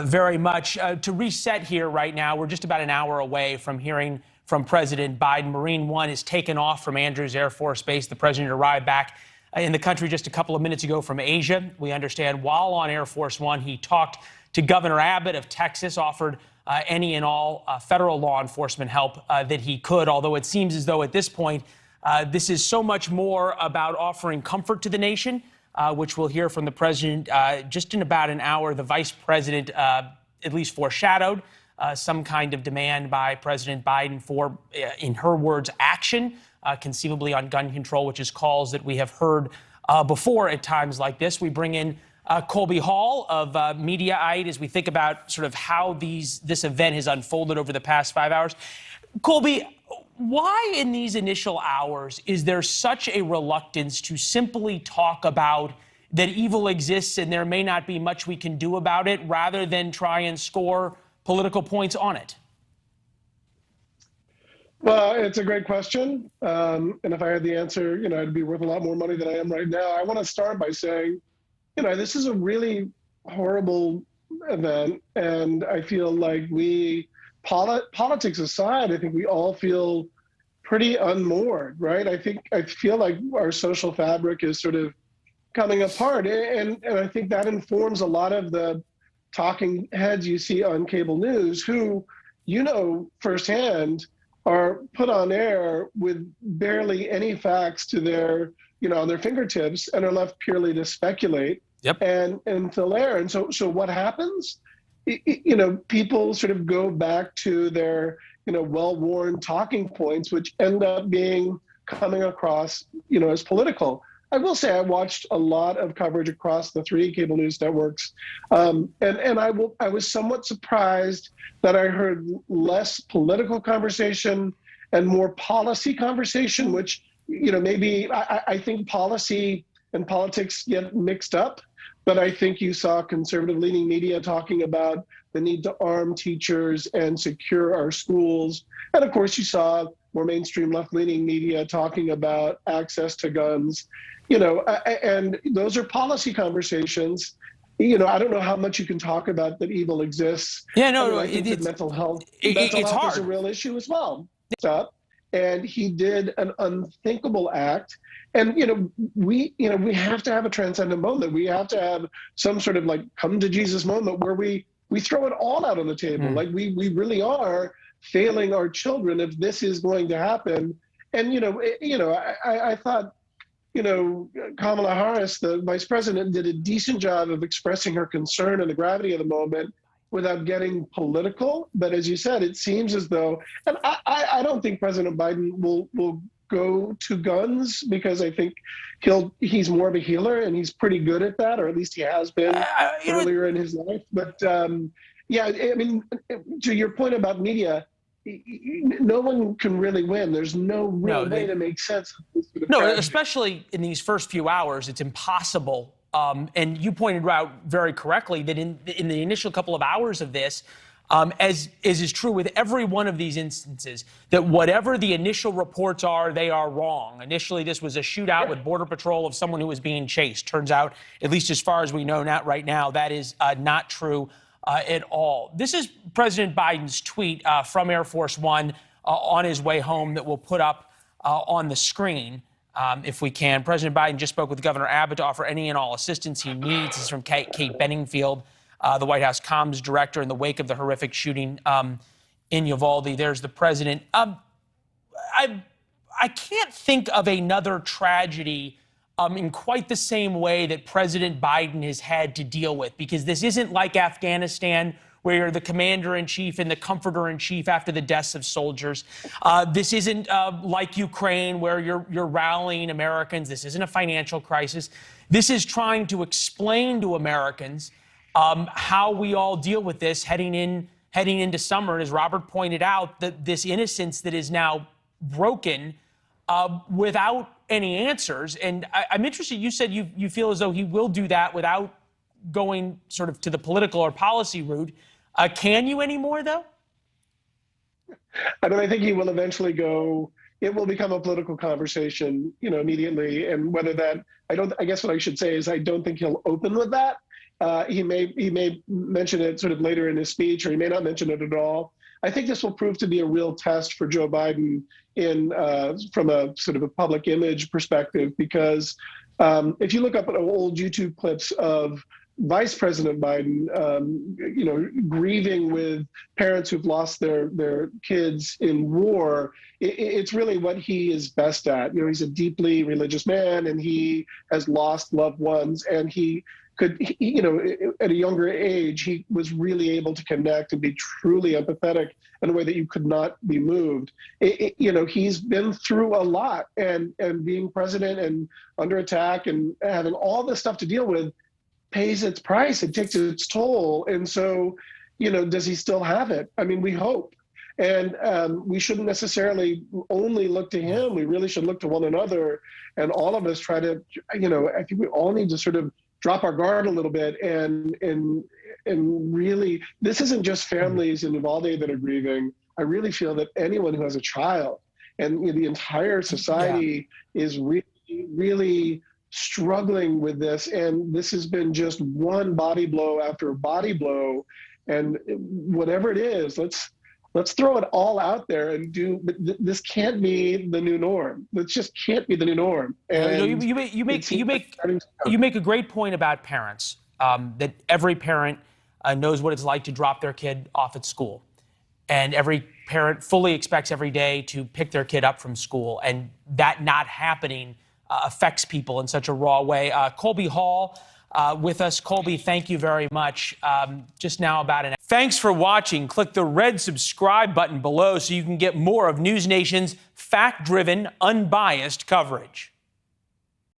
very much. To reset here right now, we're just about an hour away from hearing from President Biden. Marine One is taken off from Andrews Air Force Base. The president arrived back in the country just a couple of minutes ago from Asia. We understand while on Air Force One, he talked to Governor Abbott of Texas, offered any and all federal law enforcement help that he could, although it seems as though at this point, this is so much more about offering comfort to the nation, which we'll hear from the president just in about an hour. The vice president at least foreshadowed some kind of demand by President Biden for, in her words, action, conceivably on gun control, which is calls that we have heard before at times like this. We bring in Colby Hall of Mediaite as we think about sort of how this event has unfolded over the past 5 hours. Colby, why in these initial hours is there such a reluctance to simply talk about that evil exists and there may not be much we can do about it, rather than try and score political points on it? Well, it's a great question. And if I had the answer, I'd be worth a lot more money than I am right now. I want to start by saying, this is a really horrible event. And I feel like politics aside, I think we all feel pretty unmoored, right? I feel like our social fabric is sort of coming apart. And I think that informs a lot of the talking heads you see on cable news who, firsthand, are put on air with barely any facts to their, on their fingertips and are left purely to speculate and fill air. And so what happens? People sort of go back to their, well-worn talking points, which end up coming across, as political. I will say I watched a lot of coverage across the 3 cable news networks, and I was somewhat surprised that I heard less political conversation and more policy conversation, which, maybe I think policy and politics get mixed up, but I think you saw conservative-leaning media talking about the need to arm teachers and secure our schools. And of course, you saw more mainstream left-leaning media talking about access to guns. And those are policy conversations. I don't know how much you can talk about that evil exists. Yeah, no, I think that mental health it's hard. Is a real issue as well. And he did an unthinkable act. And we have to have a transcendent moment. We have to have some sort of come to Jesus moment where we throw it all out on the table. Like we really are failing our children if this is going to happen. And I thought, Kamala Harris, the vice president, did a decent job of expressing her concern and the gravity of the moment without getting political. But as you said, it seems as though, and I don't think President Biden will go to guns, because I think he's more of a healer and he's pretty good at that, or at least he has been earlier in his life. But yeah, I mean, to your point about media, no one can really win. There's no real way to make sense of this sort of tragedy. Especially in these first few hours, it's impossible. And you pointed out very correctly that in the initial couple of hours of this, as is true with every one of these instances, that whatever the initial reports are, they are wrong. Initially, this was a shootout with Border Patrol of someone who was being chased. Turns out, at least as far as we know right now, that is not true at all. This is President Biden's tweet from Air Force One on his way home that we'll put up on the screen if we can. President Biden just spoke with Governor Abbott to offer any and all assistance he needs. This is from Kate Benningfield, the White House comms director, in the wake of the horrific shooting in Uvalde. There's the president. I can't think of another tragedy in quite the same way that President Biden has had to deal with, because this isn't like Afghanistan, where you're the commander-in-chief and the comforter-in-chief after the deaths of soldiers. This isn't like Ukraine, where you're rallying Americans. This isn't a financial crisis. This is trying to explain to Americans how we all deal with this heading into summer. And as Robert pointed out, that this innocence that is now broken without any answers. And I'm interested, you said you feel as though he will do that without going sort of to the political or policy route. Can you anymore, though? I mean, I think he will eventually go. It will become a political conversation, immediately. And whether that, I guess what I should say is I don't think he'll open with that. He may mention it sort of later in his speech, or he may not mention it at all. I think this will prove to be a real test for Joe Biden from a sort of a public image perspective, because if you look up at old YouTube clips of Vice President Biden, grieving with parents who've lost their kids in war, it's really what he is best at. He's a deeply religious man, and he has lost loved ones, and he could, at a younger age, he was really able to connect and be truly empathetic in a way that you could not be moved. He's been through a lot, and being president and under attack and having all this stuff to deal with pays its price. It takes its toll. And so, does he still have it? I mean, we hope. And we shouldn't necessarily only look to him. We really should look to one another. And all of us try to, I think we all need to sort of drop our guard a little bit and really, this isn't just families in Uvalde that are grieving. I really feel that anyone who has a child and the entire society is really, really struggling with this. And this has been just one body blow after body blow. And whatever it is, let's throw it all out there and do. But this can't be the new norm. This just can't be the new norm. And you make a great point about parents. That every parent knows what it's like to drop their kid off at school, and every parent fully expects every day to pick their kid up from school, and that not happening affects people in such a raw way. Colby Hall with us. Colby, thank you very much. Just now about an hour. Thanks for watching. Click the red subscribe button below so you can get more of NewsNation's fact-driven, unbiased coverage.